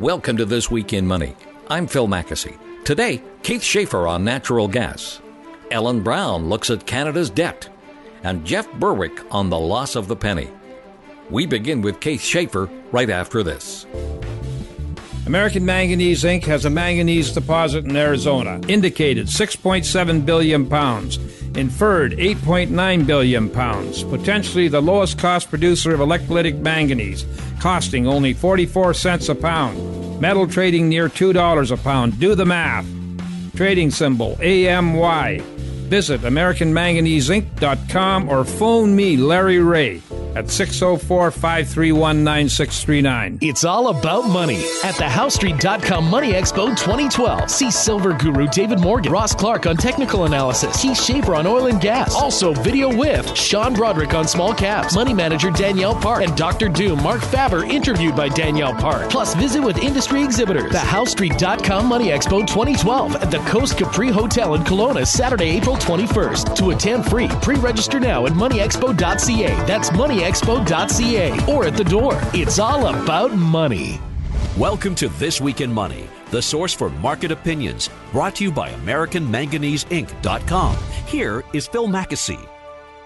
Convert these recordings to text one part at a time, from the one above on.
Welcome to This Week in Money. I'm Phil Mackesy. Today, Keith Schaefer on natural gas. Ellen Brown looks at Canada's debt. And Jeff Berwick on the loss of the penny. We begin with Keith Schaefer right after this. American Manganese Inc. has a manganese deposit in Arizona. Indicated 6.7 billion pounds. Inferred 8.9 billion pounds. Potentially the lowest cost producer of electrolytic manganese, costing only 44 cents a pound. Metal trading near $2 a pound. Do the math. Trading symbol AMY. Visit AmericanManganeseInc.com or phone me, Larry Ray, at 604-531-9639. It's all about money at the HowStreet.com Money Expo 2012. See Silver Guru David Morgan, Ross Clark on technical analysis, Keith Schaefer on oil and gas. Also video with Sean Broderick on small caps, money manager Danielle Park, and Dr. Doom Mark Faber interviewed by Danielle Park. Plus visit with industry exhibitors. The HowStreet.com Money Expo 2012 at the Coast Capri Hotel in Kelowna, Saturday, April 21st. To attend free, pre-register now at moneyexpo.ca. That's moneyexpo.ca or at the door. It's all about money. Welcome to This Week in Money, the source for market opinions, brought to you by AmericanManganeseInc.com. Here is Phil Mackesy.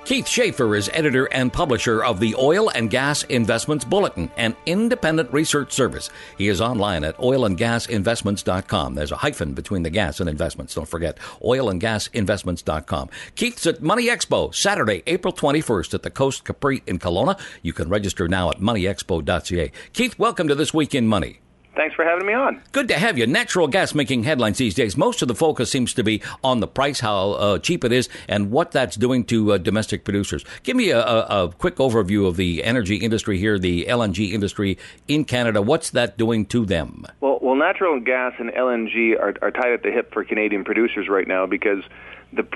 Keith Schaefer is editor and publisher of the Oil and Gas Investments Bulletin, an independent research service. He is online at oilandgasinvestments.com. There's a hyphen between the gas and investments. Don't forget, oilandgasinvestments.com. Keith's at Money Expo, Saturday, April 21st at the Coast Capri in Kelowna. You can register now at moneyexpo.ca. Keith, welcome to This Week in Money. Thanks for having me on. Good to have you. Natural gas making headlines these days. Most of the focus seems to be on the price, how cheap it is, and what that's doing to domestic producers. Give me a quick overview of the energy industry here, the LNG industry in Canada. What's that doing to them? Well, natural gas and LNG are tied at the hip for Canadian producers right now because the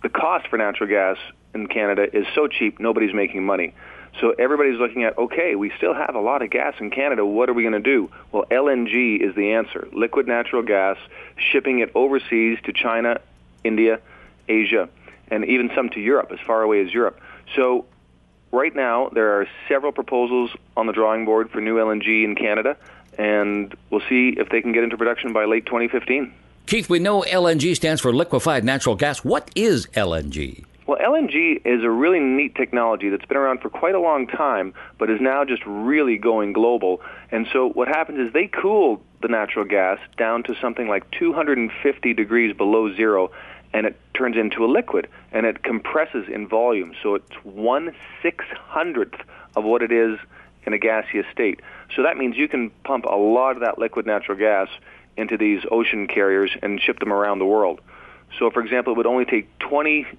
cost for natural gas in Canada is so cheap, nobody's making money. So everybody's looking at, okay, we still have a lot of gas in Canada. What are we going to do? Well, LNG is the answer. Liquid natural gas, shipping it overseas to China, India, Asia, and even some to Europe, as far away as Europe. So right now there are several proposals on the drawing board for new LNG in Canada, and we'll see if they can get into production by late 2015. Keith, we know LNG stands for liquefied natural gas. What is LNG? Well, LNG is a really neat technology that's been around for quite a long time, but is now just really going global. And so what happens is they cool the natural gas down to something like 250 degrees below zero, and it turns into a liquid, and it compresses in volume. So it's 1/600th of what it is in a gaseous state. So that means you can pump a lot of that liquid natural gas into these ocean carriers and ship them around the world. So, for example, it would only take a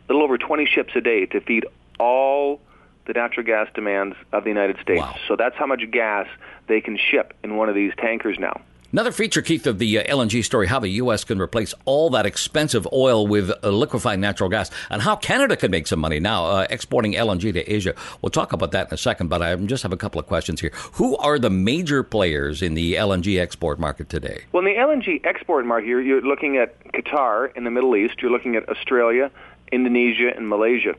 little over 20 ships a day to feed all the natural gas demands of the United States. Wow. So that's how much gas they can ship in one of these tankers now. Another feature, Keith, of the LNG story, how the U.S. can replace all that expensive oil with liquefied natural gas, and how Canada can make some money now exporting LNG to Asia. We'll talk about that in a second, but I just have a couple of questions here. Who are the major players in the LNG export market today? Well, in the LNG export market, you're looking at Qatar in the Middle East, you're looking at Australia, Indonesia, and Malaysia.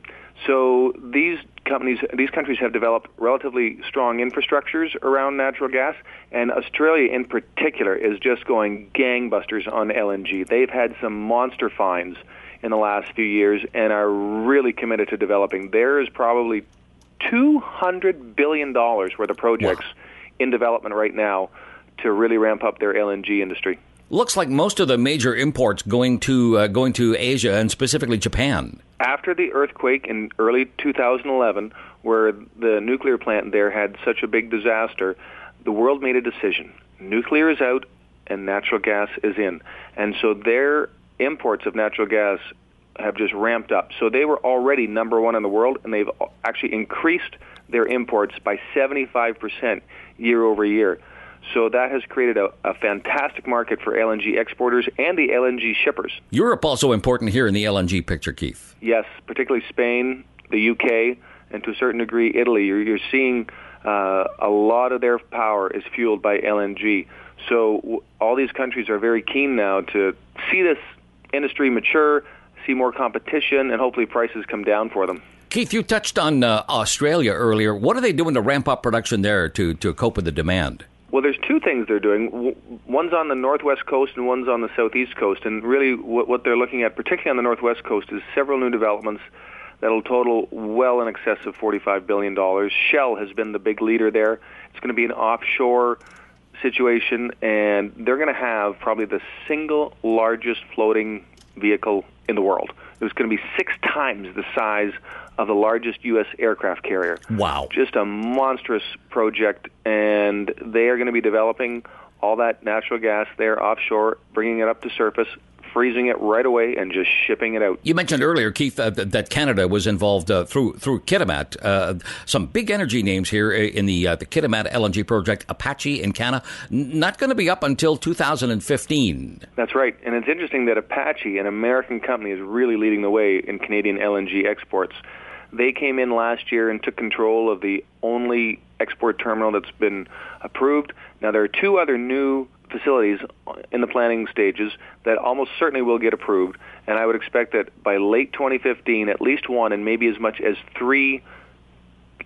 So these countries have developed relatively strong infrastructures around natural gas, and Australia in particular is just going gangbusters on LNG. They've had some monster finds in the last few years and are really committed to developing. There is probably $200 billion worth of projects in development right now to really ramp up their LNG industry. Looks like most of the major imports going to Asia and specifically Japan. After the earthquake in early 2011, where the nuclear plant there had such a big disaster, the world made a decision. Nuclear is out and natural gas is in. And so their imports of natural gas have just ramped up. So they were already number one in the world, and they've actually increased their imports by 75% year over year. So that has created a fantastic market for LNG exporters and the LNG shippers. Europe also important here in the LNG picture, Keith. Yes, particularly Spain, the UK, and to a certain degree Italy. You're seeing a lot of their power is fueled by LNG. So all these countries are very keen now to see this industry mature, see more competition, and hopefully prices come down for them. Keith, you touched on Australia earlier. What are they doing to ramp up production there to cope with the demand? Well, there's two things they're doing. One's on the northwest coast and one's on the southeast coast. And really what they're looking at, particularly on the northwest coast, is several new developments that'll total well in excess of $45 billion. Shell has been the big leader there. It's going to be an offshore situation, and they're going to have probably the single largest floating vehicle in the world. It's going to be 6 times the size of the largest U.S. aircraft carrier. Wow. Just a monstrous project, and they are going to be developing all that natural gas there offshore, bringing it up to surface, freezing it right away, and just shipping it out. You mentioned earlier, Keith, that Canada was involved through Kitimat. Some big energy names here in the Kitimat LNG project. Apache in Canada, not going to be up until 2015. That's right. And it's interesting that Apache, an American company, is really leading the way in Canadian LNG exports. They came in last year and took control of the only export terminal that's been approved. Now, there are 2 other new facilities in the planning stages that almost certainly will get approved, and I would expect that by late 2015, at least 1 and maybe as much as 3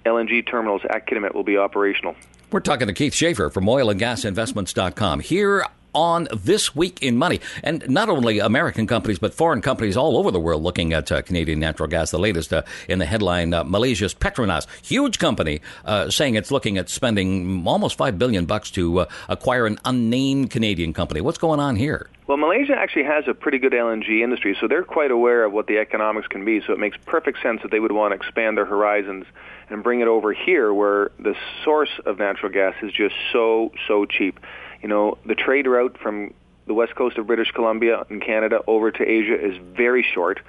LNG terminals at Kitimat will be operational. We're talking to Keith Schaefer from oilandgasinvestments.com here on This Week in Money. And not only American companies, but foreign companies all over the world looking at Canadian natural gas. The latest in the headline, Malaysia's Petronas, huge company, saying it's looking at spending almost $5 billion to acquire an unnamed Canadian company. What's going on here? Well, Malaysia actually has a pretty good LNG industry, so they're quite aware of what the economics can be, so it makes perfect sense that they would want to expand their horizons and bring it over here where the source of natural gas is just so cheap. You know, the trade route from the west coast of British Columbia in Canada over to Asia is very short,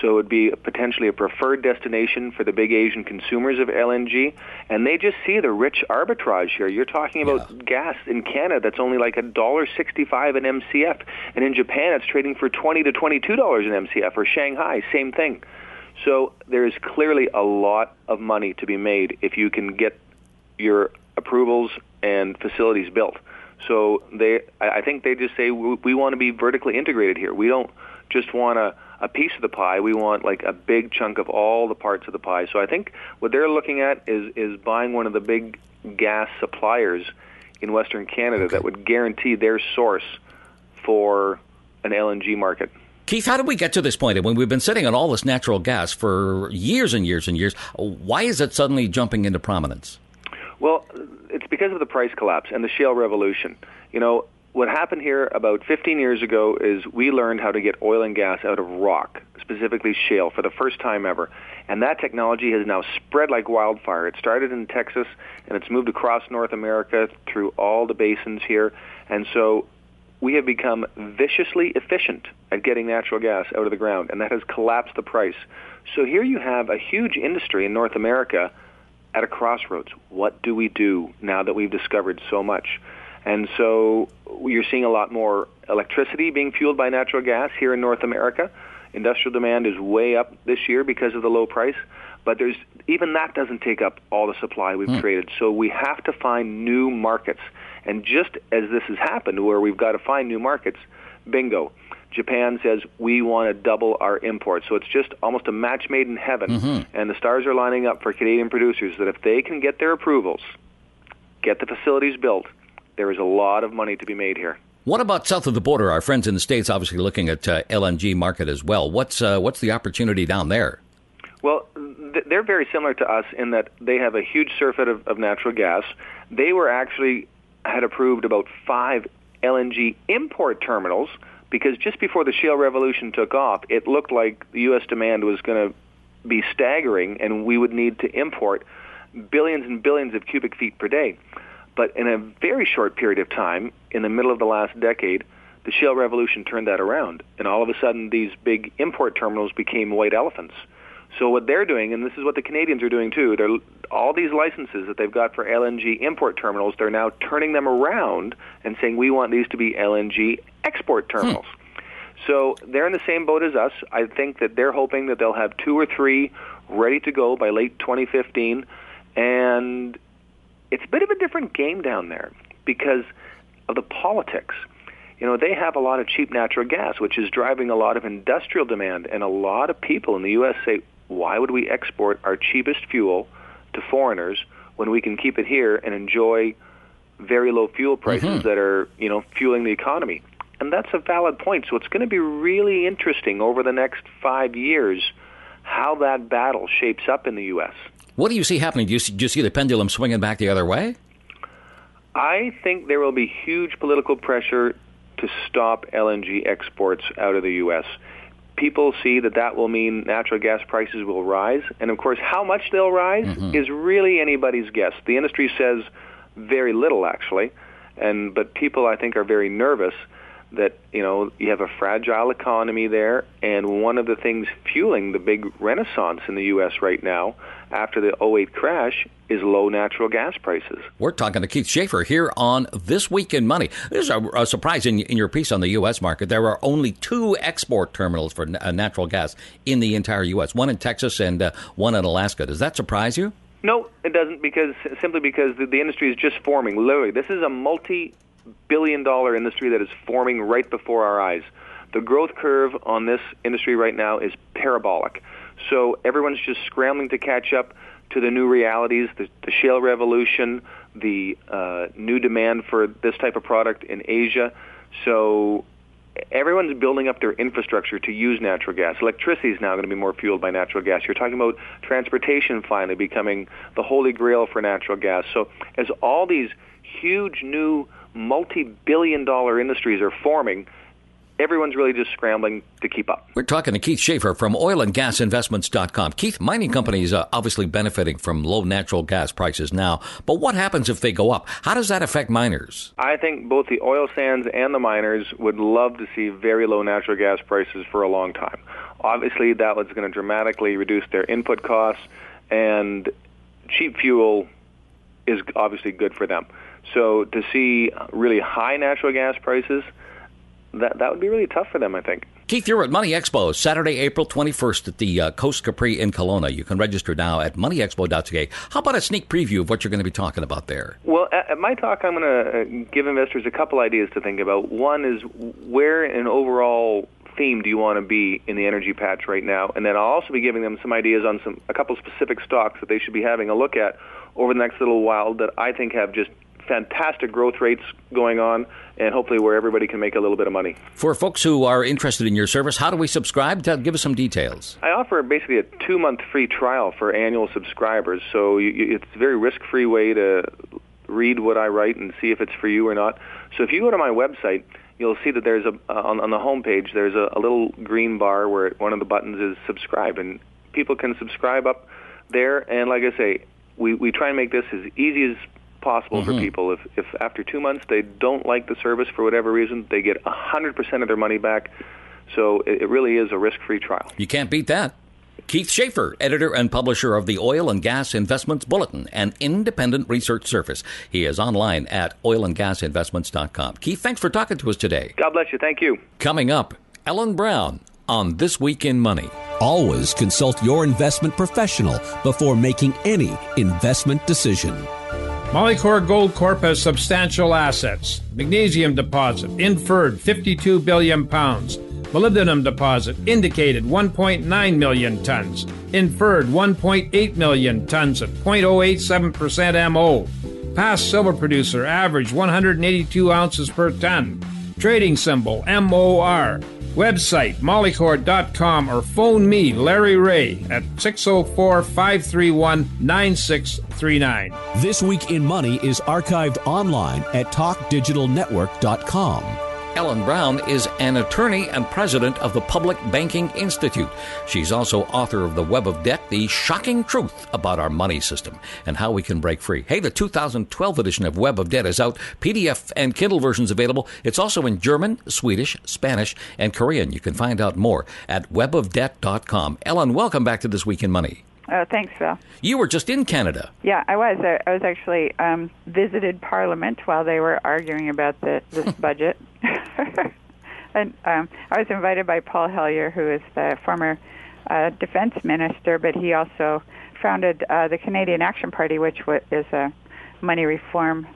so it would be potentially a preferred destination for the big Asian consumers of LNG, and they just see the rich arbitrage here. You're talking about gas in Canada that's only like $1.65 an MCF, and in Japan it's trading for $20 to $22 an MCF, or Shanghai, same thing. So there is clearly a lot of money to be made if you can get your approvals and facilities built. So I think they just say we want to be vertically integrated here. We don't just want a piece of the pie. We want like a big chunk of all the parts of the pie. So I think what they're looking at is buying one of the big gas suppliers in Western Canada that would guarantee their source for an LNG market. Keith, how did we get to this point? When we've been sitting on all this natural gas for years and years and years, why is it suddenly jumping into prominence? Well, it's because of the price collapse and the shale revolution. You know, what happened here about 15 years ago is we learned how to get oil and gas out of rock, specifically shale, for the first time ever. And that technology has now spread like wildfire. It started in Texas, and it's moved across North America through all the basins here. And so we have become viciously efficient at getting natural gas out of the ground, and that has collapsed the price. So here you have a huge industry in North America at a crossroads. What do we do now that we've discovered so much? And so you're seeing a lot more electricity being fueled by natural gas here in North America. Industrial demand is way up this year because of the low price, but even that doesn't take up all the supply we've created. So we have to find new markets. And just as this has happened, where we've got to find new markets, bingo. Japan says we want to double our imports. So it's just almost a match made in heaven. And the stars are lining up for Canadian producers that if they can get their approvals, get the facilities built, there is a lot of money to be made here. What about south of the border? Our friends in the States obviously looking at LNG market as well. What's the opportunity down there? Well, they're very similar to us in that they have a huge surfeit of natural gas. They had approved about 5 LNG import terminals, because just before the shale revolution took off, it looked like the U.S. demand was going to be staggering, and we would need to import billions and billions of cubic feet per day. But in a very short period of time, in the middle of the last decade, the shale revolution turned that around, and all of a sudden these big import terminals became white elephants. So what they're doing, and this is what the Canadians are doing too, all these licenses that they've got for LNG import terminals, they're now turning them around and saying we want these to be LNG export terminals. So they're in the same boat as us. I think that they're hoping that they'll have 2 or 3 ready to go by late 2015, and it's a bit of a different game down there because of the politics. You know, they have a lot of cheap natural gas, which is driving a lot of industrial demand, and a lot of people in the U.S. say, why would we export our cheapest fuel to foreigners when we can keep it here and enjoy very low fuel prices that are, fueling the economy. And that's a valid point. So it's going to be really interesting over the next 5 years how that battle shapes up in the U.S. What do you see happening? Do you see the pendulum swinging back the other way? I think there will be huge political pressure to stop LNG exports out of the U.S. People see that will mean natural gas prices will rise. And, of course, how much they'll rise is really anybody's guess. The industry says very little, actually. But people, I think, are very nervous that, you have a fragile economy there, and one of the things fueling the big renaissance in the U.S. right now after the 2008 crash is low natural gas prices. We're talking to Keith Schaefer here on This Week in Money. There's a surprise in your piece on the U.S. market. There are only 2 export terminals for natural gas in the entire U.S., one in Texas and one in Alaska. Does that surprise you? No, it doesn't, simply because the industry is just forming. Literally, this is a multi-billion-dollar industry that is forming right before our eyes. The growth curve on this industry right now is parabolic. So everyone's just scrambling to catch up to the new realities, the shale revolution, the new demand for this type of product in Asia. So everyone's building up their infrastructure to use natural gas. Electricity is now going to be more fueled by natural gas. You're talking about transportation finally becoming the holy grail for natural gas. So as all these huge new multi-billion-dollar industries are forming, everyone's really just scrambling to keep up. We're talking to Keith Schaefer from oilandgasinvestments.com. Keith, mining companies are obviously benefiting from low natural gas prices now, but what happens if they go up? How does that affect miners? I think both the oil sands and the miners would love to see very low natural gas prices for a long time. Obviously, that was going to dramatically reduce their input costs, and cheap fuel is obviously good for them. So to see really high natural gas prices, that would be really tough for them, I think. Keith, you're at Money Expo, Saturday, April 21st at the Coast Capri in Kelowna. You can register now at moneyexpo.ca. How about a sneak preview of what you're going to be talking about there? Well, at my talk, I'm going to give investors a couple ideas to think about. One is, where in an overall theme do you want to be in the energy patch right now? And then I'll also be giving them some ideas on a couple specific stocks that they should be having a look at over the next little while that I think have just fantastic growth rates going on, and hopefully where everybody can make a little bit of money. For folks who are interested in your service, how do we subscribe? Give us some details. I offer basically a 2-month free trial for annual subscribers, so it's a very risk-free way to read what I write and see if it's for you or not. So if you go to my website, you'll see that there's on the home page, there's a little green bar where one of the buttons is subscribe, and people can subscribe up there. And like I say, we try and make this as easy as possible for people. If after 2 months they don't like the service for whatever reason, they get 100% of their money back. So it really is a risk-free trial. You can't beat that. Keith Schaefer, editor and publisher of the Oil and Gas Investments Bulletin, an independent research service. He is online at oilandgasinvestments.com. Keith, thanks for talking to us today. God bless you. Thank you. Coming up, Ellen Brown on This Week in Money. Always consult your investment professional before making any investment decision. Molycorp Gold Corp has substantial assets. Magnesium deposit, inferred 52 billion pounds. Molybdenum deposit, indicated 1.9 million tons. Inferred 1.8 million tons at 0.087% MO. Past silver producer, average 182 ounces per ton. Trading symbol, MOR. Website, molycorp.com, or phone me, Larry Ray, at 604-531-9639. This Week in Money is archived online at talkdigitalnetwork.com. Ellen Brown is an attorney and president of the Public Banking Institute. She's also author of The Web of Debt, The Shocking Truth About Our Money System and How We Can Break Free. Hey, the 2012 edition of Web of Debt is out. PDF and Kindle versions available. It's also in German, Swedish, Spanish, and Korean. You can find out more at webofdebt.com. Ellen, welcome back to This Week in Money. Oh, thanks, Phil. You were just in Canada. Yeah, I was. I was actually visited Parliament while they were arguing about this budget. And I was invited by Paul Hellyer, who is the former defense minister, but he also founded the Canadian Action Party, which is a money reform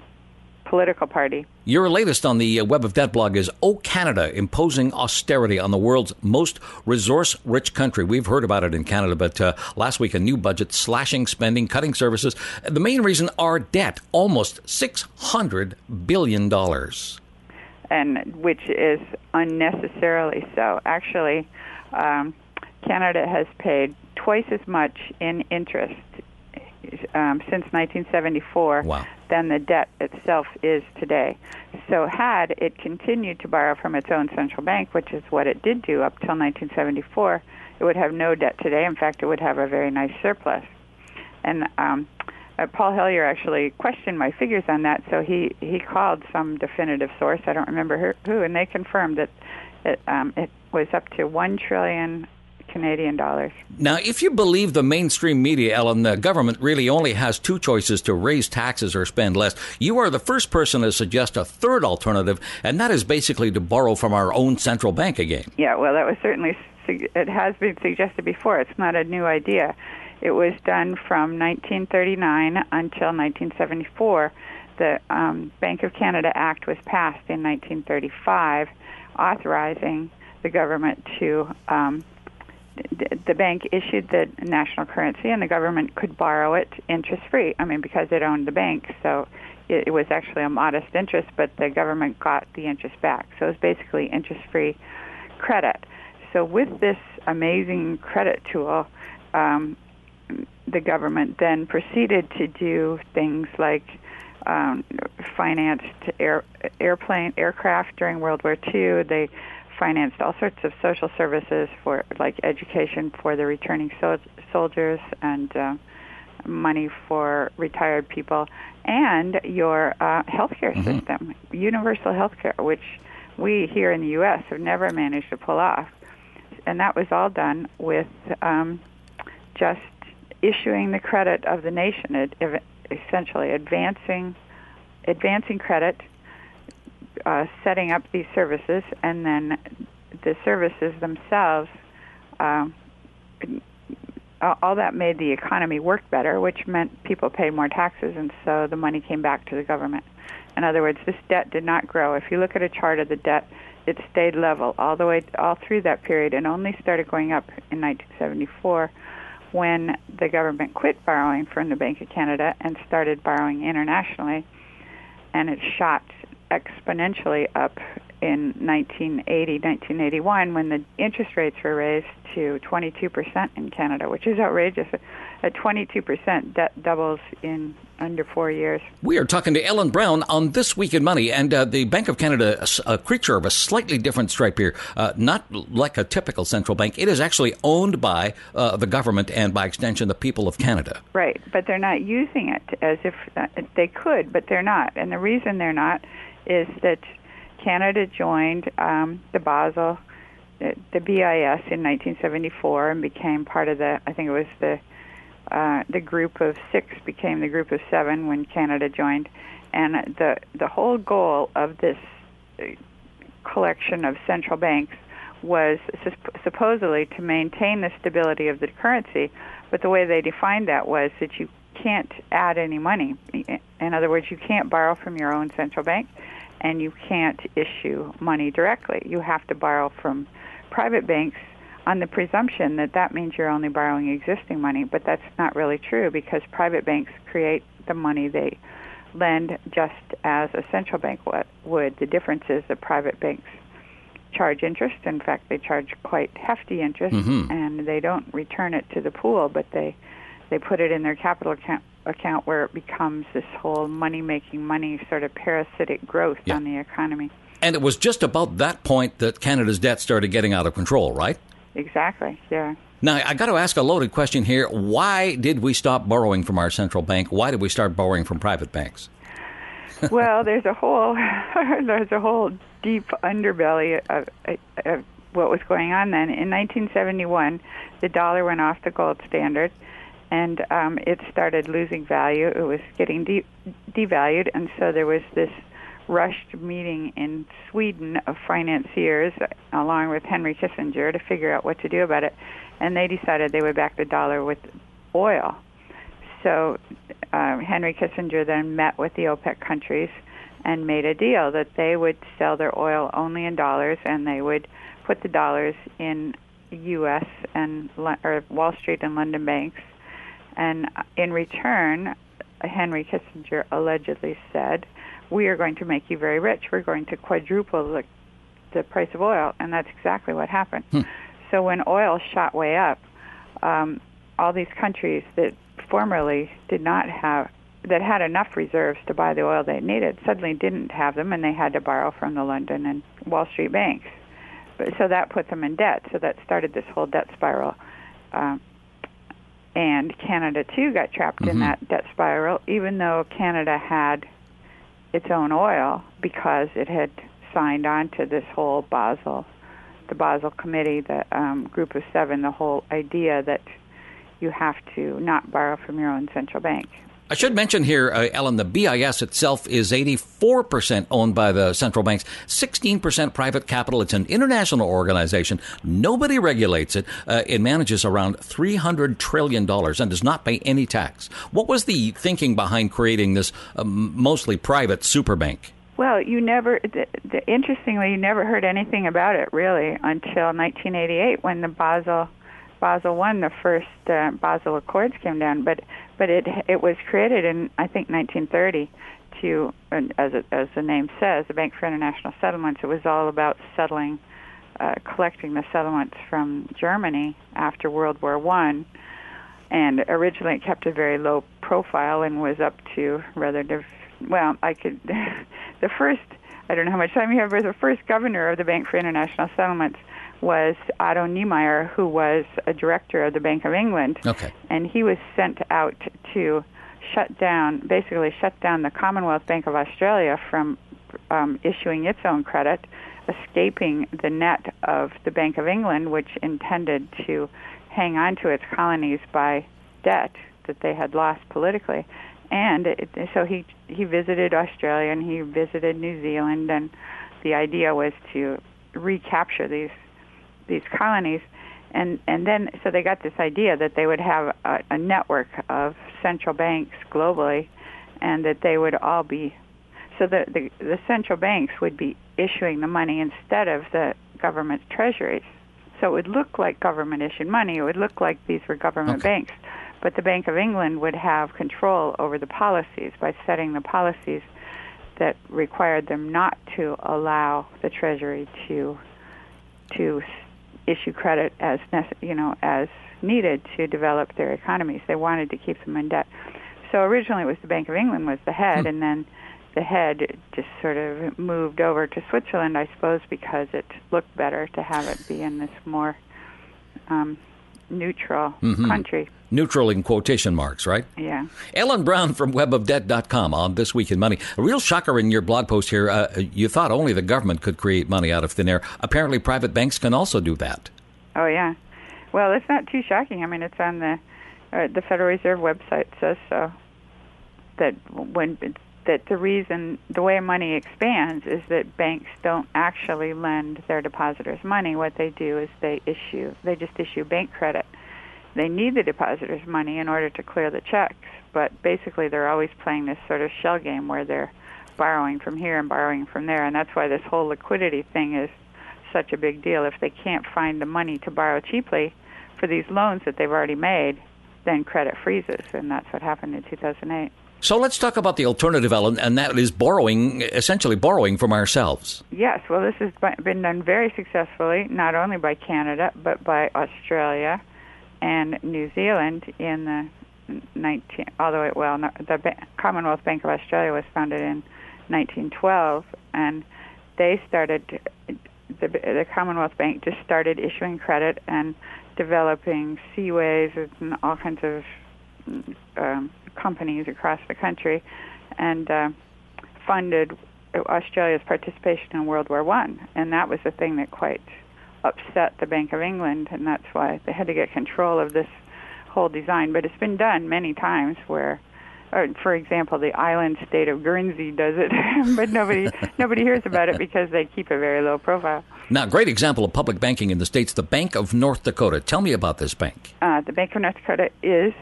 political party. Your latest on the Web of Debt blog is "Oh Canada, Imposing Austerity on the World's Most Resource-Rich Country." We've heard about it in Canada, but last week a new budget slashing spending, cutting services. The main reason, our debt, almost $600 billion. And which is unnecessarily so. Actually, Canada has paid twice as much in interest since 1974 wow. than the debt itself is today. So had it continued to borrow from its own central bank, which is what it did do up till 1974, it would have no debt today. In fact, it would have a very nice surplus. And Paul Hellyer actually questioned my figures on that, so he called some definitive source, I don't remember who, and they confirmed that it was up to $1 trillion Canadian dollars. Now, if you believe the mainstream media, Ellen, the government really only has two choices: to raise taxes or spend less. You are the first person to suggest a third alternative, and that is basically to borrow from our own central bank again. Yeah, well, that was certainly, it has been suggested before. It's not a new idea. It was done from 1939 until 1974. The Bank of Canada Act was passed in 1935, authorizing the government to the bank issued the national currency, and the government could borrow it interest-free. I mean, because it owned the bank, so it was actually a modest interest, but the government got the interest back. So it was basically interest-free credit. So with this amazing credit tool, the government then proceeded to do things like financed aircraft during World War II. They financed all sorts of social services for, like, education for the returning soldiers and money for retired people, and your healthcare system, universal healthcare, which we here in the U.S. have never managed to pull off. And that was all done with just issuing the credit of the nation, essentially advancing credit, setting up these services, and then the services themselves, all that made the economy work better, which meant people paid more taxes, and so the money came back to the government. In other words, this debt did not grow. If you look at a chart of the debt, it stayed level all through that period, and only started going up in 1974 when the government quit borrowing from the Bank of Canada and started borrowing internationally, and it shot exponentially up in 1980, 1981, when the interest rates were raised to 22% in Canada, which is outrageous. At 22%, debt doubles in under 4 years. We are talking to Ellen Brown on This Week in Money, and the Bank of Canada, a creature of a slightly different stripe here, not like a typical central bank. It is actually owned by the government and, by extension, the people of Canada. Right, but they're not using it as if they could, but they're not. And the reason they're not is that Canada joined the Basel, the BIS in 1974, and became part of the group of six became the group of seven when Canada joined. And the whole goal of this collection of central banks was supposedly to maintain the stability of the currency, but the way they defined that was that you can't add any money. In other words, you can't borrow from your own central bank, and you can't issue money directly. You have to borrow from private banks on the presumption that means you're only borrowing existing money, but that's not really true, because private banks create the money they lend just as a central bank would. The difference is that private banks charge interest. In fact, they charge quite hefty interest, and they don't return it to the pool, but they put it in their capital account where it becomes this whole money-making money sort of parasitic growth on the economy. And it was just about that point that Canada's debt started getting out of control, right? Exactly, yeah. Now, I got to ask a loaded question here. Why did we stop borrowing from our central bank? Why did we start borrowing from private banks? Well, there's a whole deep underbelly of what was going on then. In 1971, the dollar went off the gold standard, and it started losing value. It was getting devalued, and so there was this rushed meeting in Sweden of financiers, along with Henry Kissinger, to figure out what to do about it, and they decided they would back the dollar with oil. So Henry Kissinger then met with the OPEC countries and made a deal that they would sell their oil only in dollars, and they would put the dollars in U.S. and or Wall Street and London banks. And in return, Henry Kissinger allegedly said, "We are going to make you very rich. We're going to quadruple the price of oil," and that's exactly what happened. So when oil shot way up, all these countries that formerly did not have, that had enough reserves to buy the oil they needed, suddenly didn't have them, and they had to borrow from the London and Wall Street banks. So that put them in debt. So that started this whole debt spiral. And Canada, too, got trapped in that debt spiral, even though Canada had its own oil because it had signed on to this whole the Basel Committee, the Group of Seven, the whole idea that you have to not borrow from your own central bank. I should mention here, Ellen, the BIS itself is 84% owned by the central banks, 16% private capital. It's an international organization. Nobody regulates it. It manages around $300 trillion and does not pay any tax. What was the thinking behind creating this mostly private super bank? Well, interestingly, you never heard anything about it, really, until 1988 when the Basel I, the first Basel Accords came down. But it was created in, I think, 1930 to, as the name says, the Bank for International Settlements. It was all about collecting the settlements from Germany after World War I. And originally it kept a very low profile and was up to the first, I don't know how much time you have, but the first governor of the Bank for International Settlements was Otto Niemeyer, who was a director of the Bank of England. Okay. And he was sent out to basically shut down the Commonwealth Bank of Australia from issuing its own credit, escaping the net of the Bank of England, which intended to hang on to its colonies by debt that they had lost politically. And so he visited Australia and he visited New Zealand, and the idea was to recapture these colonies, and then so they got this idea that they would have a network of central banks globally, and that they would all be, so the central banks would be issuing the money instead of the government treasuries. So it would look like government issued money. It would look like these were government banks, but the Bank of England would have control over the policies by setting the policies that required them not to allow the Treasury to issue credit as needed to develop their economies. They wanted to keep them in debt. So originally it was the Bank of England was the head, and then the head just sort of moved over to Switzerland, I suppose, because it looked better to have it be in this more neutral country. Neutral in quotation marks, right? Yeah. Ellen Brown from webofdebt.com on This Week in Money. A real shocker in your blog post here. You thought only the government could create money out of thin air. Apparently private banks can also do that. Oh, yeah. Well, it's not too shocking. I mean, it's on the Federal Reserve website says so. That the way money expands is that banks don't actually lend their depositors money. What they do is they just issue bank credit. They need the depositors' money in order to clear the checks, but basically they're always playing this sort of shell game where they're borrowing from here and borrowing from there, and that's why this whole liquidity thing is such a big deal. If they can't find the money to borrow cheaply for these loans that they've already made, then credit freezes, and that's what happened in 2008. So let's talk about the alternative, Ellen, and that is essentially borrowing from ourselves. Yes, well, this has been done very successfully, not only by Canada, but by Australia and New Zealand in the the Commonwealth Bank of Australia was founded in 1912, and they started, the Commonwealth Bank just started issuing credit and developing seaways and all kinds of companies across the country, and funded Australia's participation in World War I, and that was the thing that quite upset the Bank of England, and that's why they had to get control of this whole design. But it's been done many times where, for example, the island state of Guernsey does it, but nobody hears about it because they keep a very low profile. Now, great example of public banking in the States, the Bank of North Dakota. Tell me about this bank. The Bank of North Dakota is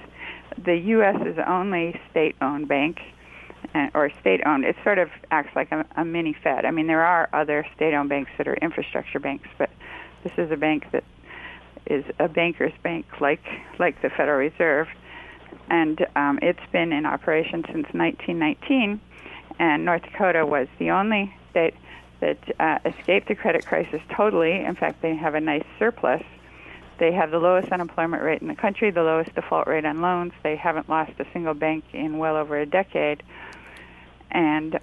the U.S.'s only state-owned bank, or state-owned. It sort of acts like a mini Fed. I mean, there are other state-owned banks that are infrastructure banks, but this is a bank that is a banker's bank, like the Federal Reserve, and it's been in operation since 1919. And North Dakota was the only state that escaped the credit crisis totally. In fact, they have a nice surplus. They have the lowest unemployment rate in the country, the lowest default rate on loans. They haven't lost a single bank in well over a decade. And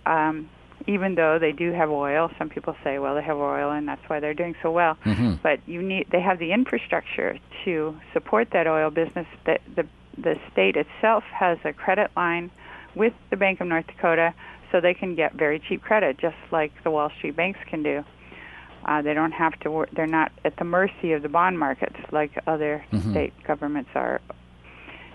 even though they do have oil, some people say, well, they have oil and that's why they're doing so well. Mm-hmm. But they have the infrastructure to support that oil business. The state itself has a credit line with the Bank of North Dakota, so they can get very cheap credit, just like the Wall Street banks can do. They don't have to they're not at the mercy of the bond markets like other state governments are.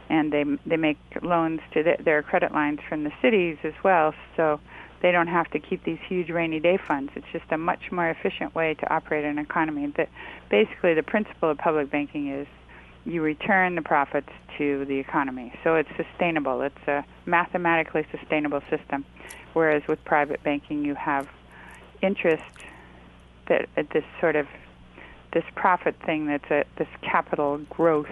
And they make loans to their credit lines from the cities as well, so they don't have to keep these huge rainy day funds. It's just a much more efficient way to operate an economy. Basically, the principle of public banking is you return the profits to the economy. So it's sustainable. It's a mathematically sustainable system. Whereas with private banking, you have interest that this profit thing this capital growth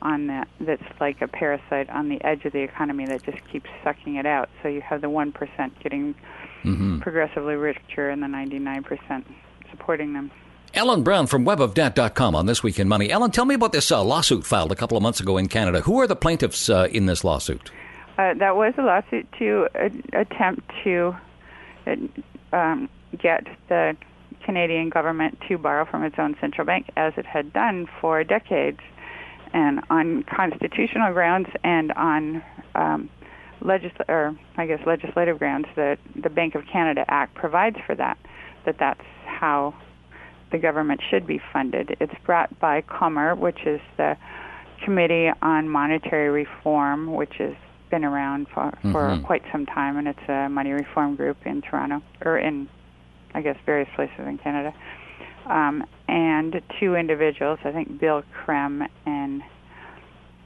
on that's like a parasite on the edge of the economy that just keeps sucking it out. So you have the 1% getting progressively richer and the 99% supporting them. Ellen Brown from webofdebt.com on This Week in Money. Ellen, tell me about this lawsuit filed a couple of months ago in Canada. Who are the plaintiffs in this lawsuit? That was a lawsuit to attempt to get the Canadian government to borrow from its own central bank, as it had done for decades, and on constitutional grounds and on legislative grounds. The Bank of Canada Act provides for that's how the government should be funded. It's brought by COMER, which is the Committee on Monetary Reform, which has been around for quite some time, and it's a money reform group in Toronto, or in, I guess, various places in Canada. And two individuals, I think Bill Krem and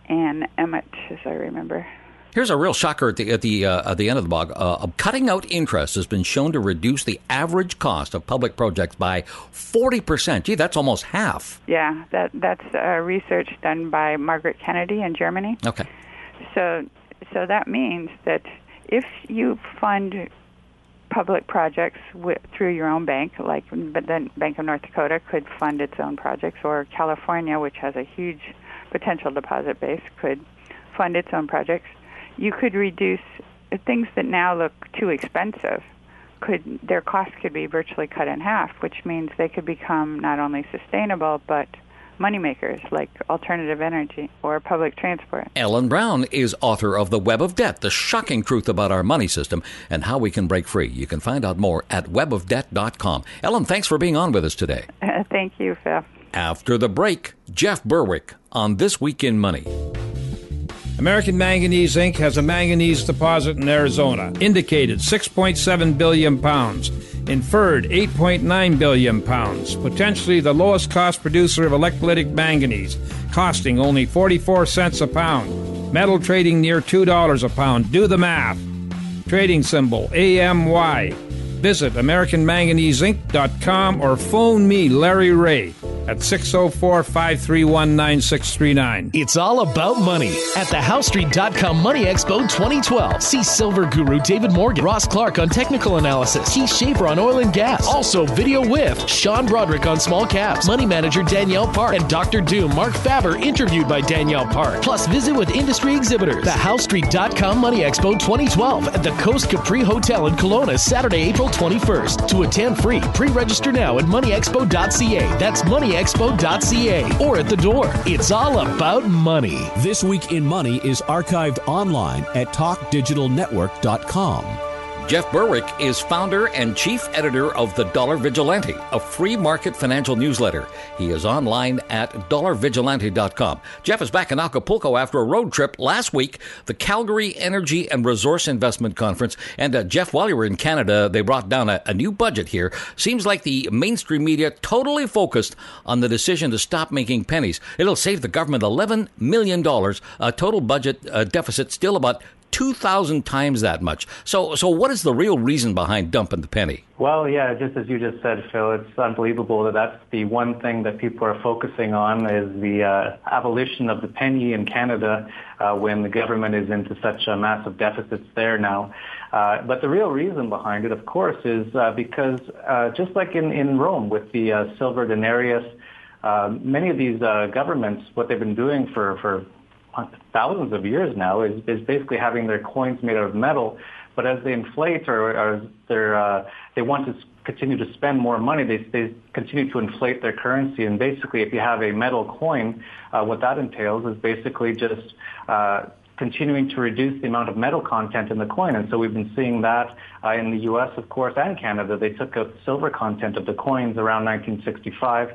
Ann Emmett, as I remember. Here's a real shocker at the end of the blog. Cutting out interest has been shown to reduce the average cost of public projects by 40%. Gee, that's almost half. Yeah, that's research done by Margaret Kennedy in Germany. Okay. So that means that if you fund public projects through your own bank, but then Bank of North Dakota could fund its own projects, or California, which has a huge potential deposit base, could fund its own projects. You could reduce things that now look too expensive. Their costs could be virtually cut in half, which means they could become not only sustainable but moneymakers like alternative energy or public transport. Ellen Brown is author of The Web of Debt, the shocking truth about our money system and how we can break free. You can find out more at webofdebt.com. Ellen, thanks for being on with us today. Thank you, Phil. After the break, Jeff Berwick on This Week in Money. American Manganese, Inc. has a manganese deposit in Arizona. Indicated 6.7 billion pounds. Inferred 8.9 billion pounds. Potentially the lowest cost producer of electrolytic manganese, costing only 44 cents a pound. Metal trading near $2 a pound. Do the math. Trading symbol AMY. Visit AmericanManganeseInc.com or phone me, Larry Ray, at 604-531-9639. It's all about money at the HowStreet.com Money Expo 2012. See Silver Guru David Morgan, Ross Clark on technical analysis, Schaefer on oil and gas. Also video with Sean Broderick on small caps, money manager Danielle Park, and Dr. Doom Mark Faber interviewed by Danielle Park. Plus visit with industry exhibitors. The HowStreet.com Money Expo 2012 at the Coast Capri Hotel in Kelowna, Saturday, April 21st. To attend free, pre-register now at moneyexpo.ca. That's moneyexpo.ca or at the door. It's all about money. This Week in Money is archived online at talkdigitalnetwork.com. Jeff Berwick is founder and chief editor of The Dollar Vigilante, a free market financial newsletter. He is online at dollarvigilante.com. Jeff is back in Acapulco after a road trip last week, the Calgary Energy and Resource Investment Conference. And Jeff, while you were in Canada, they brought down a new budget here. Seems like the mainstream media totally focused on the decision to stop making pennies. It'll save the government $11 million, a total budget deficit still about 2,000 times that much. So what is the real reason behind dumping the penny? Well, yeah, just as you just said, Phil, it's unbelievable that that's the one thing that people are focusing on is the abolition of the penny in Canada when the government is into such massive deficits there now. But the real reason behind it, of course, is because just like in Rome with the silver denarius, many of these governments, what they've been doing for thousands of years now is basically having their coins made out of metal. But as they inflate or they want to continue to spend more money, they continue to inflate their currency. And basically, if you have a metal coin, what that entails is basically just continuing to reduce the amount of metal content in the coin. And so we've been seeing that in the U.S., of course, and Canada. They took out the silver content of the coins around 1965.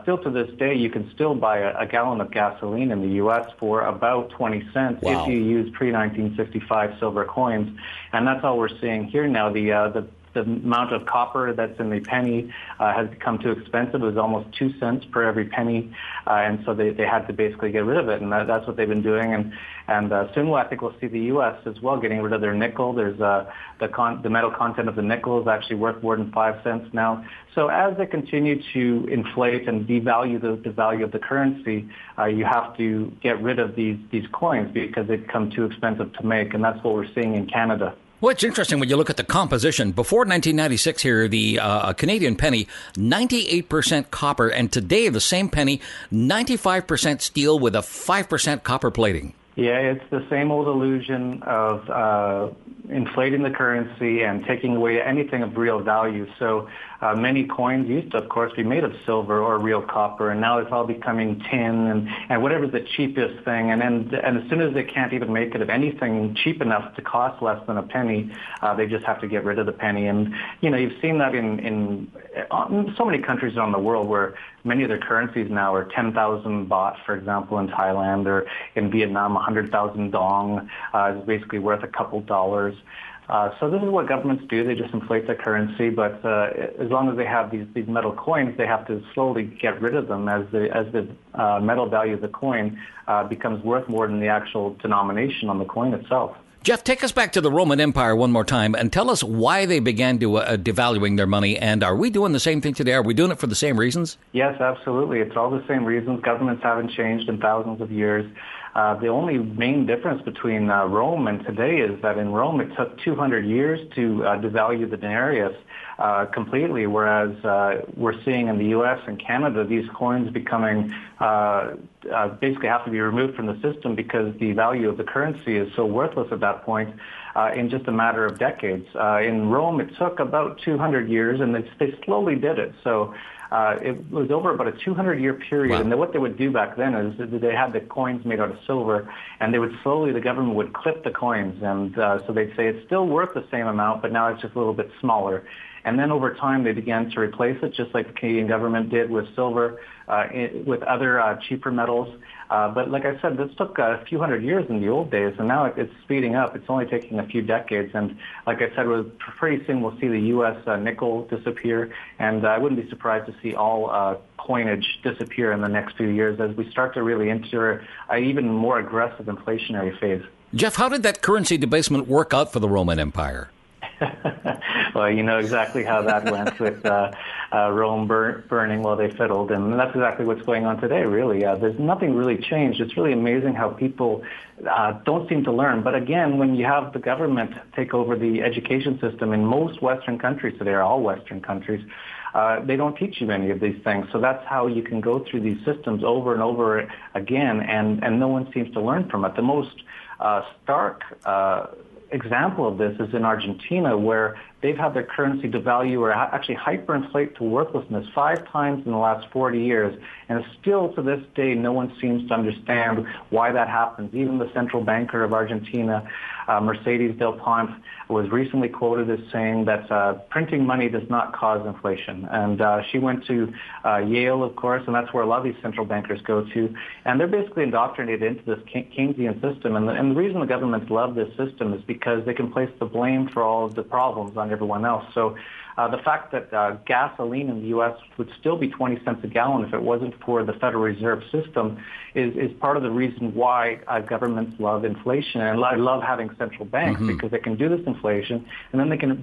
Still to this day, you can still buy a gallon of gasoline in the U.S. for about 20 cents if you use pre-1965 silver coins. And that's all we're seeing here now. The amount of copper that's in the penny has become too expensive. It was almost 2 cents per every penny, and so they had to basically get rid of it, and that's what they've been doing. And soon, I think we'll see the U.S. as well getting rid of their nickel. There's the metal content of the nickel is actually worth more than 5 cents now. So as they continue to inflate and devalue the value of the currency, you have to get rid of these coins because they become too expensive to make, and that's what we're seeing in Canada. Well, it's interesting when you look at the composition. Before 1996 here, the Canadian penny, 98% copper, and today the same penny, 95% steel with a 5% copper plating. Yeah, it's the same old illusion of inflating the currency and taking away anything of real value. So many coins used to, of course, be made of silver or real copper, and now it's all becoming tin and whatever's the cheapest thing. And as soon as they can't even make it of anything cheap enough to cost less than a penny, they just have to get rid of the penny. And, you know, you've seen that in so many countries around the world where many of their currencies now are 10,000 baht, for example, in Thailand, or in Vietnam, 100,000 dong is basically worth a couple dollars. So this is what governments do. They just inflate their currency, but as long as they have these metal coins, they have to slowly get rid of them as the metal value of the coin becomes worth more than the actual denomination on the coin itself. Jeff, take us back to the Roman Empire one more time and tell us why they began to devaluing their money. And are we doing the same thing today? Are we doing it for the same reasons? Yes, absolutely. It's all the same reasons. Governments haven't changed in thousands of years. The only main difference between Rome and today is that in Rome it took 200 years to devalue the denarius completely, whereas we're seeing in the U.S. and Canada these coins becoming basically have to be removed from the system because the value of the currency is so worthless at that point in just a matter of decades. In Rome it took about 200 years, and they slowly did it. So it was over about a 200-year period. Wow. And what they would do back then is that they had the coins made out of silver, and they would slowly, the government would clip the coins. And so they'd say it's still worth the same amount, but now it's just a little bit smaller. And then over time, they began to replace it, just like the Canadian government did with silver, with other cheaper metals. But like I said, this took a few hundred years in the old days, and now it's speeding up. It's only taking a few decades. And like I said, pretty soon we'll see the U.S. Nickel disappear, and I wouldn't be surprised to see all coinage disappear in the next few years as we start to really enter an even more aggressive inflationary phase. Jeff, how did that currency debasement work out for the Roman Empire? Well, you know exactly how that went with Rome burning while they fiddled, and that's exactly what's going on today, really. There's nothing really changed. It's really amazing how people don't seem to learn. But again, when you have the government take over the education system in most Western countries today, or all Western countries, they don't teach you any of these things. So that's how you can go through these systems over and over again, and no one seems to learn from it. The most stark example of this is in Argentina, where they've had their currency devalue or actually hyperinflate to worthlessness 5 times in the last 40 years. And still to this day, no one seems to understand why that happens. Even the central banker of Argentina, Mercedes Del Pont, was recently quoted as saying that printing money does not cause inflation. And she went to Yale, of course, and that's where a lot of these central bankers go to. And they're basically indoctrinated into this Keynesian system. And the reason the governments love this system is because they can place the blame for all of the problems on on everyone else. So the fact that gasoline in the U.S. would still be 20 cents a gallon if it wasn't for the Federal Reserve System is part of the reason why governments love inflation and love having central banks, because they can do this inflation and then they can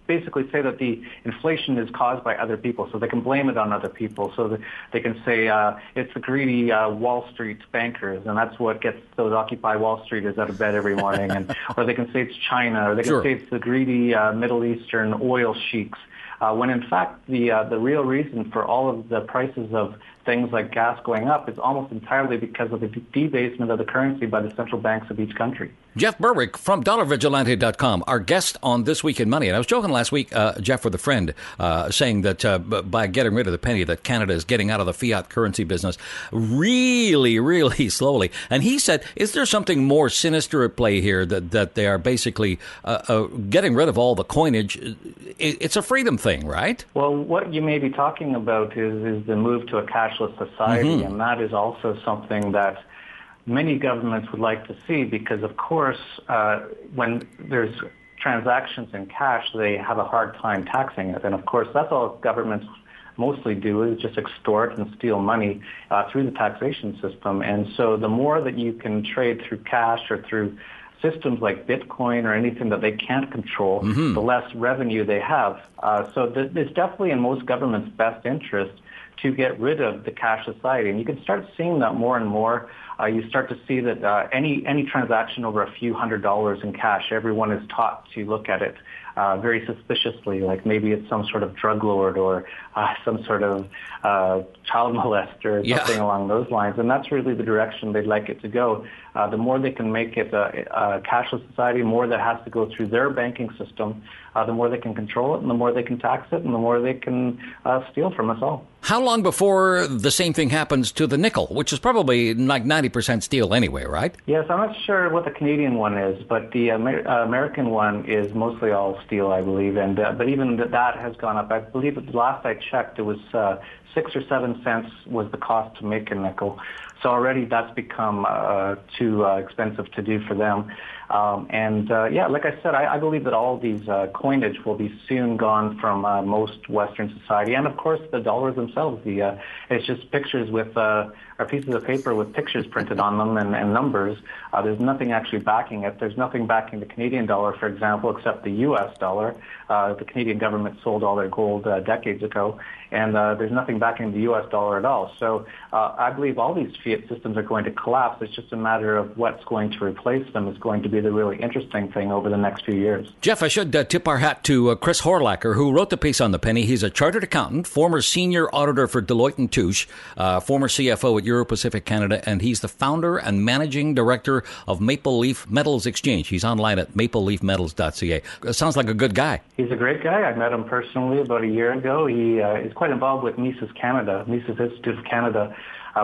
basically say that the inflation is caused by other people, so they can blame it on other people. So that they can say it's the greedy Wall Street bankers, and that's what gets those Occupy Wall Streeters out of bed every morning. Or they can say it's China, or they can say it's the greedy Middle Eastern oil sheiks. When in fact the real reason for all of the prices of things like gas going up is almost entirely because of the debasement of the currency by the central banks of each country. Jeff Berwick from DollarVigilante.com, our guest on This Week in Money. And I was joking last week, Jeff, with a friend, saying that by getting rid of the penny, that Canada is getting out of the fiat currency business really, really slowly. And he said, is there something more sinister at play here, that they are basically getting rid of all the coinage? It's a freedom thing, right? Well, what you may be talking about is the move to a cashless society, and that is also something that many governments would like to see, because, of course, when there's transactions in cash, they have a hard time taxing it. And, of course, that's all governments mostly do, is just extort and steal money through the taxation system. And so the more that you can trade through cash or through systems like Bitcoin or anything that they can't control, the less revenue they have. So it's definitely in most governments' best interest to get rid of the cash society. And you can start seeing that more and more. You start to see that any transaction over a few $100s in cash, everyone is taught to look at it very suspiciously, like maybe it's some sort of drug lord or some sort of child molester or something along those lines. And that's really the direction they'd like it to go. The more they can make it a cashless society, the more that has to go through their banking system, the more they can control it, and the more they can tax it, and the more they can steal from us all. How long before the same thing happens to the nickel, which is probably like 90% steel anyway, right? Yes, I'm not sure what the Canadian one is, but the American one is mostly all steel, I believe. And but even that has gone up. I believe that the last I checked, it was 6 or 7 cents was the cost to make a nickel. So already that's become too expensive to do for them. Like I said, I believe that all these coinage will be soon gone from most Western society. And, of course, the dollars themselves. It's just pictures with or pieces of paper with pictures printed on them and numbers. There's nothing actually backing it. There's nothing backing the Canadian dollar, for example, except the U.S. dollar. The Canadian government sold all their gold decades ago, and there's nothing backing the U.S. dollar at all. So I believe all these fiat systems are going to collapse. It's just a matter of what's going to replace them is going to be the really interesting thing over the next few years. Jeff, I should tip our hat to Chris Horlacher, who wrote the piece on the penny. He's a chartered accountant, former senior auditor for Deloitte & Touche, former CFO at Euro Pacific Canada, and he's the founder and managing director of Maple Leaf Metals Exchange. He's online at mapleleafmetals.ca. Sounds like a good guy. He's a great guy. I met him personally about a year ago. He is quite involved with Mises Canada, Mises Institute of Canada,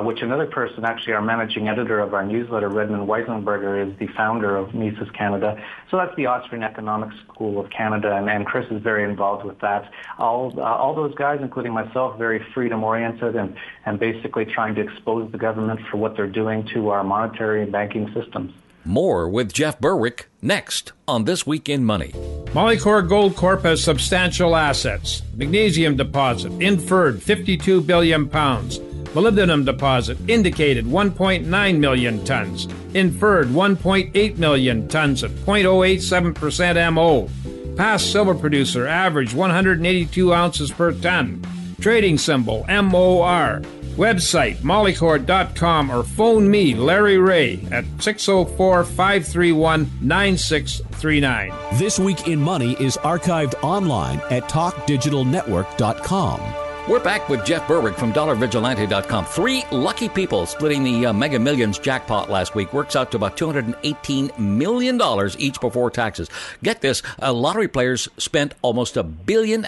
which another person, actually our managing editor of our newsletter, Redmond Weisenberger, is the founder of Mises Canada. So that's the Austrian Economics School of Canada, and Chris is very involved with that. All those guys, including myself, very freedom-oriented and basically trying to expose the government for what they're doing to our monetary and banking systems. More with Jeff Berwick next on This Week in Money. Molycorp Gold Corp has substantial assets. Magnesium deposit, inferred 52 billion pounds. Molybdenum deposit, indicated 1.9 million tons. Inferred 1.8 million tons at 0.087% MO. Past silver producer, average 182 ounces per ton. Trading symbol, MOR. Website, molycorp.com, or phone me, Larry Ray, at 604-531-9639. This Week in Money is archived online at talkdigitalnetwork.com. We're back with Jeff Berwick from DollarVigilante.com. 3 lucky people splitting the Mega Millions jackpot last week. Works out to about $218 million each before taxes. Get this, lottery players spent almost $1.5 billion.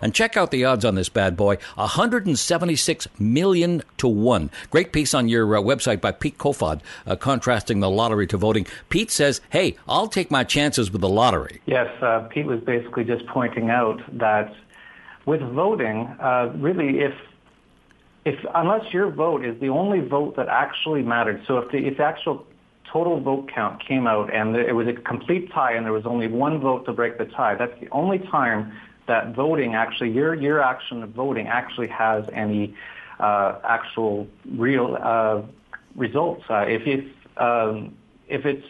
And check out the odds on this bad boy, 176 million to 1. Great piece on your website by Pete Kofod, contrasting the lottery to voting. Pete says, hey, I'll take my chances with the lottery. Yes, Pete was basically just pointing out that with voting, really, if unless your vote is the only vote that actually mattered, so if the actual total vote count came out and it was a complete tie and there was only one vote to break the tie, that's the only time that voting actually, your action of voting actually has any actual real results. If it's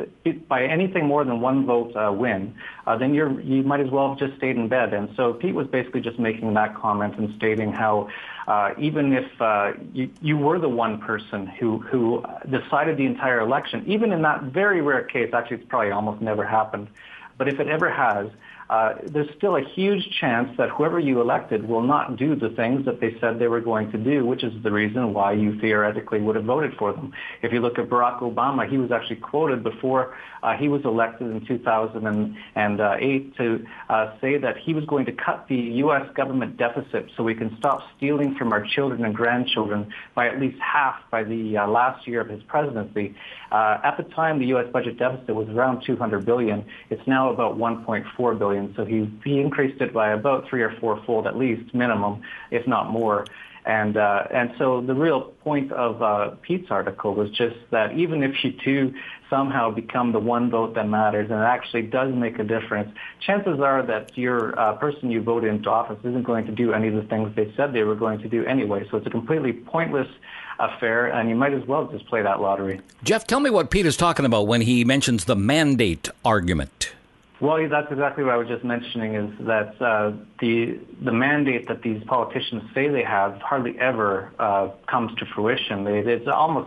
by anything more than one vote win, then you might as well have just stayed in bed. And so Pete was basically just making that comment and stating how even if you were the one person who decided the entire election, even in that very rare case, actually it's probably almost never happened, but if it ever has, there's still a huge chance that whoever you elected will not do the things that they said they were going to do, which is the reason why you theoretically would have voted for them. If you look at Barack Obama, he was actually quoted before he was elected in 2008 to say that he was going to cut the U.S. government deficit so we can stop stealing from our children and grandchildren by at least half by the last year of his presidency. At the time, the U.S. budget deficit was around $200 billion. It's now about $1.4 billion. So he increased it by about 3 or 4-fold at least, minimum, if not more. And so the real point of Pete's article was just that even if you do somehow become the one vote that matters and it actually does make a difference, chances are that your person you voted into office isn't going to do any of the things they said they were going to do anyway. So it's a completely pointless affair, and you might as well just play that lottery. Jeff, tell me what Pete is talking about when he mentions the mandate argument. Well, that's exactly what I was just mentioning, is that the mandate that these politicians say they have hardly ever comes to fruition. It's almost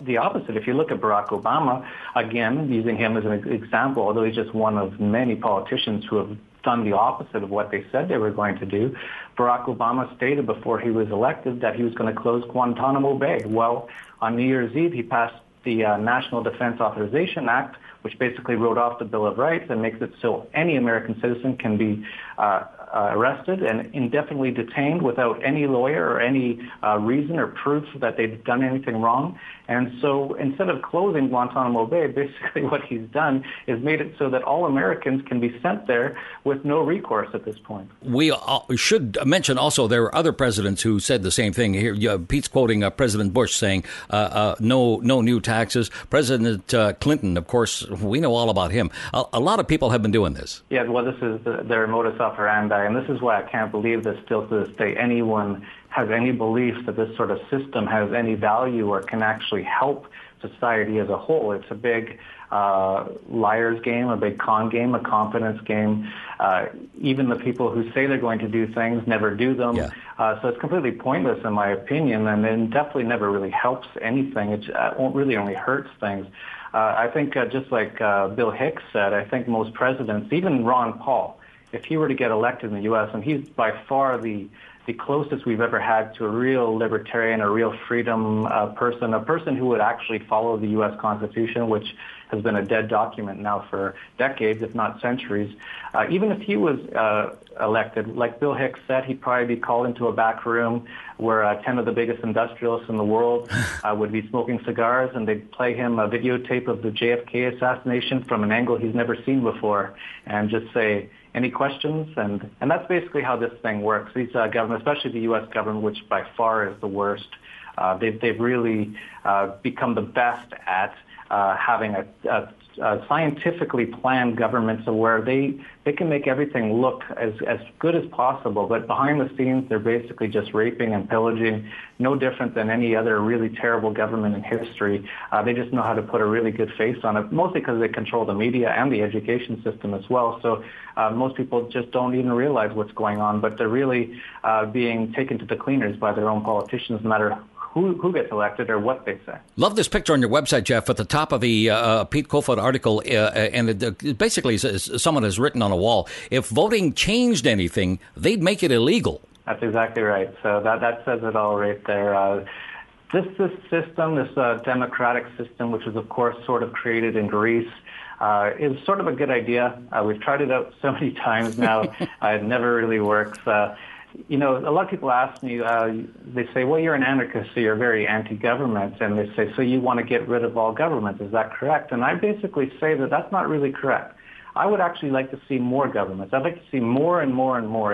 the opposite. If you look at Barack Obama, again, using him as an example, although he's just one of many politicians who have done the opposite of what they said they were going to do. Barack Obama stated before he was elected that he was going to close Guantanamo Bay. Well, on New Year's Eve, he passed the National Defense Authorization Act, which basically wrote off the Bill of Rights and makes it so any American citizen can be arrested and indefinitely detained without any lawyer or any reason or proof that they've done anything wrong. And so instead of closing Guantanamo Bay, basically what he's done is made it so that all Americans can be sent there with no recourse at this point. We should mention also there are other presidents who said the same thing. Here, Pete's quoting President Bush saying no new taxes. President Clinton, of course, we know all about him. A lot of people have been doing this. Yeah, well, this is their modus operandi, and this is why I can't believe that still to this day anyone has any belief that this sort of system has any value or can actually help society as a whole. It's a big liar's game, a big con game, a confidence game. Even the people who say they're going to do things never do them. Yeah. So it's completely pointless in my opinion, and it definitely never really helps anything. It really only hurts things. I think just like Bill Hicks said, I think most presidents, even Ron Paul, if he were to get elected in the U.S., and he's by far the closest we've ever had to a real libertarian, a real freedom person, a person who would actually follow the U.S. Constitution, which has been a dead document now for decades, if not centuries. Even if he was elected, like Bill Hicks said, he'd probably be called into a back room where 10 of the biggest industrialists in the world would be smoking cigars, and they'd play him a videotape of the JFK assassination from an angle he's never seen before, and just say, any questions? And that's basically how this thing works. These governments, especially the U.S. government, which by far is the worst, they've really become the best at having a scientifically planned government, so where they can make everything look as good as possible, but behind the scenes they're basically just raping and pillaging, no different than any other really terrible government in history. They just know how to put a really good face on it, mostly because they control the media and the education system as well. So most people just don't even realize what's going on, but they're really being taken to the cleaners by their own politicians, no matter who gets elected or what they say. Love this picture on your website, Jeff, at the top of the Pete Kofod article, and it basically says, someone has written on a wall, if voting changed anything, they'd make it illegal. That's exactly right. So that says it all right there. This system, this democratic system, which was, of course, sort of created in Greece, is sort of a good idea. We've tried it out so many times now. It never really works. You know, a lot of people ask me, they say, well, you're an anarchist, so you're very anti-government. And they say, so you want to get rid of all government. Is that correct? And I basically say that that's not really correct. I would actually like to see more governments. I'd like to see more and more and more.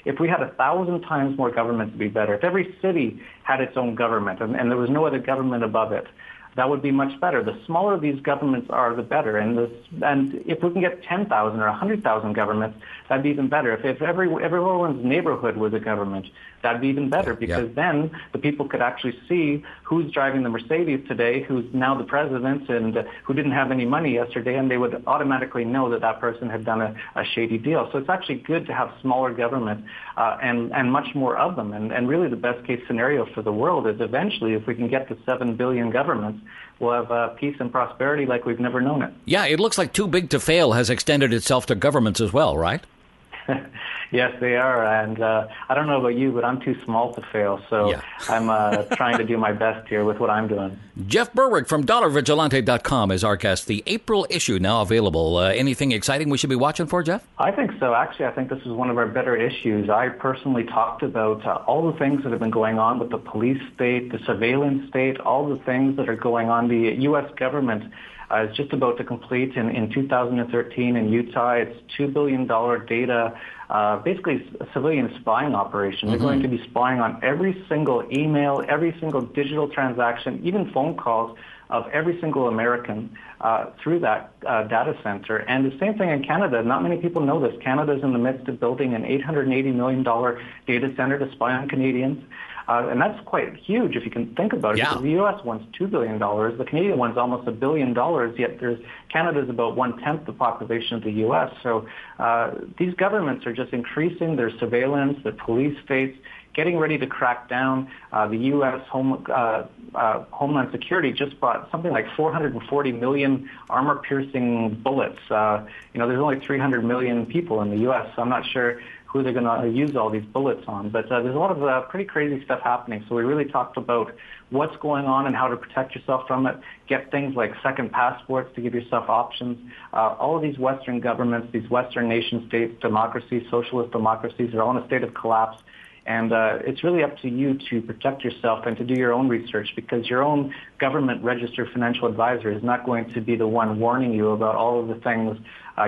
If we had 1,000 times more government, to be better. If every city had its own government and there was no other government above it, that would be much better. The smaller these governments are, the better. And if we can get 10,000 or 100,000 governments, that'd be even better. If everyone's neighborhood was a government, that'd be even better, because then the people could actually see who's driving the Mercedes today, who's now the president, and who didn't have any money yesterday, and they would automatically know that that person had done a shady deal. So it's actually good to have smaller government and much more of them. And really the best case scenario for the world is eventually, if we can get to 7 billion governments, we'll have peace and prosperity like we've never known it. Yeah, it looks like too big to fail has extended itself to governments as well, right? Yes, they are. And I don't know about you, but I'm too small to fail. So I'm trying to do my best here with what I'm doing. Jeff Berwick from DollarVigilante.com is our guest. The April issue now available. Anything exciting we should be watching for, Jeff? I think so. Actually, I think this is one of our better issues. I personally talked about all the things that have been going on with the police state, the surveillance state, all the things that are going on. The U.S. government is just about to complete in 2013 in Utah. It's $2 billion data, basically a civilian spying operation. They're going to be spying on every single email, every single digital transaction, even phone calls of every single American through that data center. And the same thing in Canada. Not many people know this. Canada's in the midst of building an $880 million data center to spy on Canadians. And that's quite huge if you can think about it. Because the U.S. wants $2 billion. The Canadian one's almost $1 billion, yet Canada's about 1/10 the population of the U.S. So these governments are just increasing their surveillance, their police states, getting ready to crack down. The U.S. Homeland Security just bought something like 440 million armor-piercing bullets. There's only 300 million people in the U.S., so I'm not sure who they're going to use all these bullets on. But there's a lot of pretty crazy stuff happening. So we really talked about what's going on and how to protect yourself from it. Get things like second passports to give yourself options. All of these Western governments, these Western nation states, democracies, socialist democracies, are all in a state of collapse. And it's really up to you to protect yourself and to do your own research, because your own government registered financial advisor is not going to be the one warning you about all of the things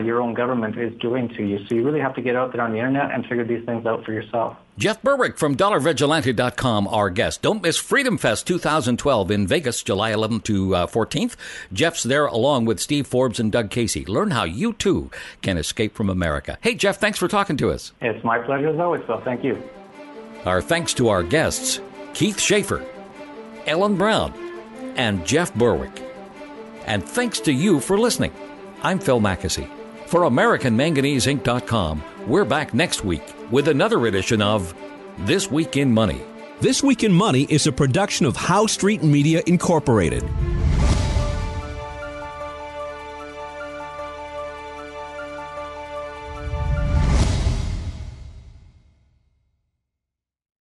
your own government is doing to you. So you really have to get out there on the internet and figure these things out for yourself. Jeff Berwick from DollarVigilante.com, our guest. Don't miss Freedom Fest 2012 in Vegas, July 11th to 14th. Jeff's there along with Steve Forbes and Doug Casey. Learn how you, too, can escape from America. Hey, Jeff, thanks for talking to us. It's my pleasure as always, Phil. Thank you. Our thanks to our guests, Keith Schaefer, Ellen Brown, and Jeff Berwick. And thanks to you for listening. I'm Phil Mackesy. For AmericanManganeseInc.com, we're back next week with another edition of This Week in Money. This Week in Money is a production of Howe Street Media Incorporated.